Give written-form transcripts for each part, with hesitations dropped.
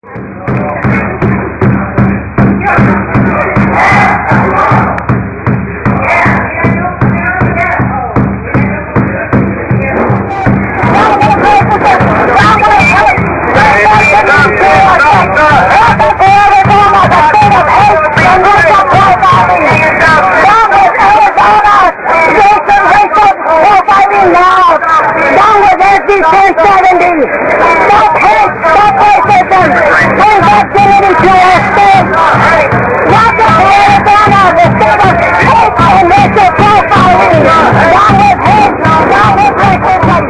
Stop hate! Stop racism! Bring back dignity to our state! Not just Arizona, the state of hate and racial profiling! Down with hate! Down with racism!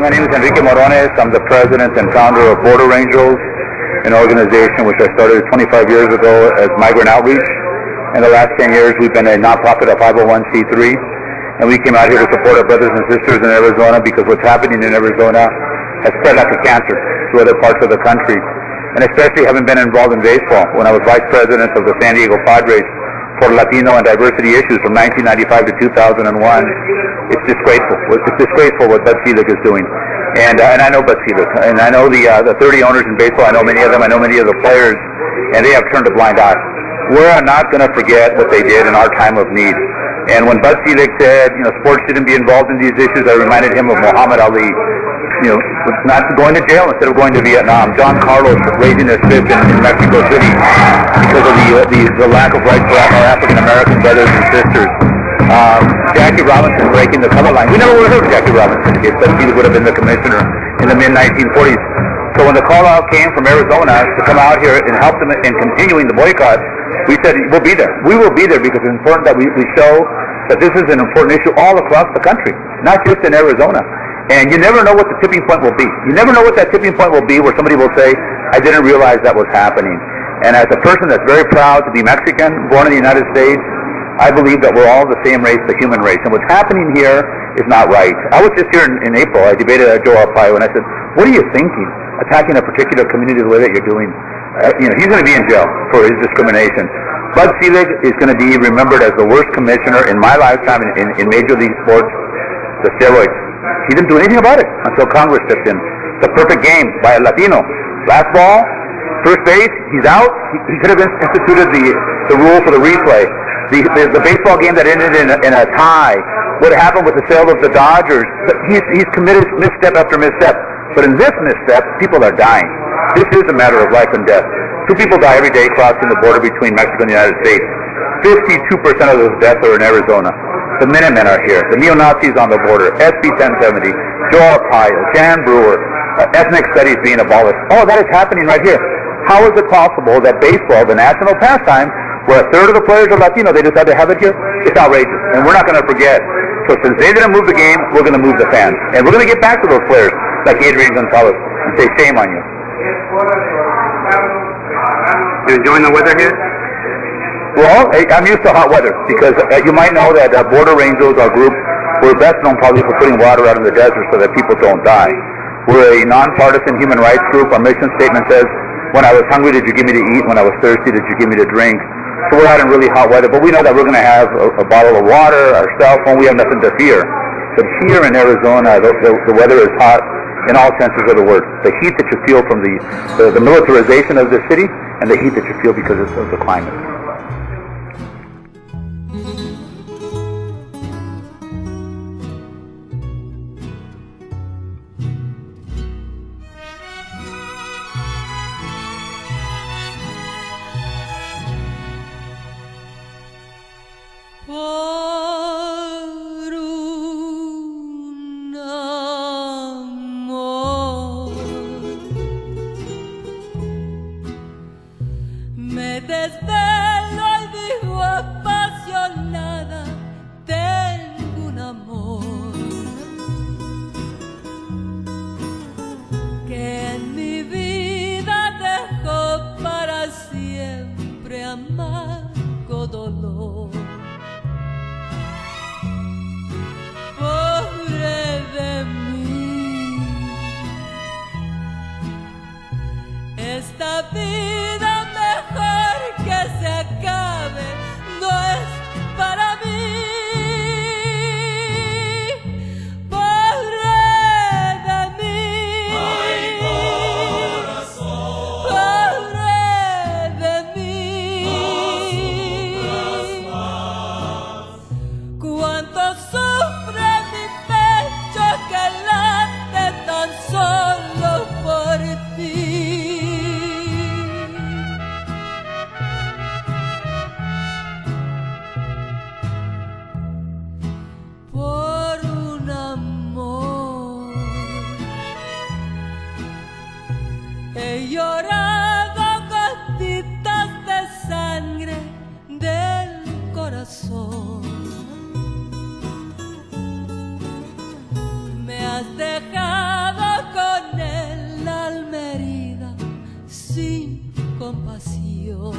My name is Enrique Morones. I'm the president and founder of Border Angels, an organization which I started 25 years ago as Migrant Outreach. In the last 10 years, we've been a nonprofit of 501c3, and we came out here to support our brothers and sisters in Arizona because what's happening in Arizona has spread like a cancer to other parts of the country, and especially having been involved in baseball when I was vice president of the San Diego Padres for Latino and diversity issues from 1995 to 2001. It's disgraceful. It's disgraceful what Bud Selig is doing. And I know Bud Selig, and I know the 30 owners in baseball. I know many of them. I know many of the players, and they have turned a blind eye. We're not going to forget what they did in our time of need. And when Bud Selig said, sports shouldn't be involved in these issues, I reminded him of Muhammad Ali. Not going to jail instead of going to Vietnam. John Carlos raising his fist in Mexico City because of the lack of rights for our African American brothers and sisters. Jackie Robinson breaking the color line. We never would have heard of Jackie Robinson if Bud Selig would have been the commissioner in the mid-1940s. So when the call out came from Arizona to come out here and help them in continuing the boycott, we said we'll be there. We will be there because it's important that we show that this is an important issue all across the country, not just in Arizona. And you never know what the tipping point will be. You never know what that tipping point will be where somebody will say, I didn't realize that was happening. And as a person that's very proud to be Mexican, born in the United States, I believe that we're all the same race, the human race. And what's happening here is not right. I was just here in April. I debated at Joe Arpaio, and I said, what are you thinking, attacking a particular community the way that you're doing? He's going to be in jail for his discrimination. Bud Selig is going to be remembered as the worst commissioner in my lifetime in Major League Sports, the steroids. He didn't do anything about it until Congress stepped in. The perfect game by a Latino. Last ball, first base, he's out. He could have instituted the rule for the replay. The baseball game that ended in a tie, what happened with the sale of the Dodgers, he's committed misstep after misstep. But in this misstep, people are dying. This is a matter of life and death. 2 people die every day crossing the border between Mexico and the United States. 52% of those deaths are in Arizona. The Minutemen are here. The neo-Nazis on the border. SB 1070. Joe Arpaio. Jan Brewer. Ethnic studies being abolished. All of that is happening right here. How is it possible that baseball, the national pastime, where a third of the players are Latino, they decide to have it here? It's outrageous. And we're not going to forget. So since they didn't move the game, we're going to move the fans. And we're going to get back to those players like Adrian Gonzalez and say, shame on you. You enjoying the weather here? Well, I'm used to hot weather because you might know that Border Angels, our group, we're best known probably for putting water out in the desert so that people don't die. We're a nonpartisan human rights group. Our mission statement says, when I was hungry, did you give me to eat? When I was thirsty, did you give me to drink? So we're out in really hot weather, but we know that we're going to have a bottle of water, our cell phone. We have nothing to fear. But here in Arizona, the weather is hot in all senses of the word. The heat that you feel from the militarization of the city and the heat that you feel because of the climate. Me desvelo y digo apasionada, tengo un amor que en mi vida dejó para siempre amargo dolor. Pobre de mí, esta vida mejor que se acabe no es para mí. Pobre de mí, ay corazón, pobre de mí, no sufras más. Cuánto sufre mi pecho que late tan solo por ti. Por un amor he llorado gotitas de sangre del corazón. Me has dejado con el alma herida sin compasión.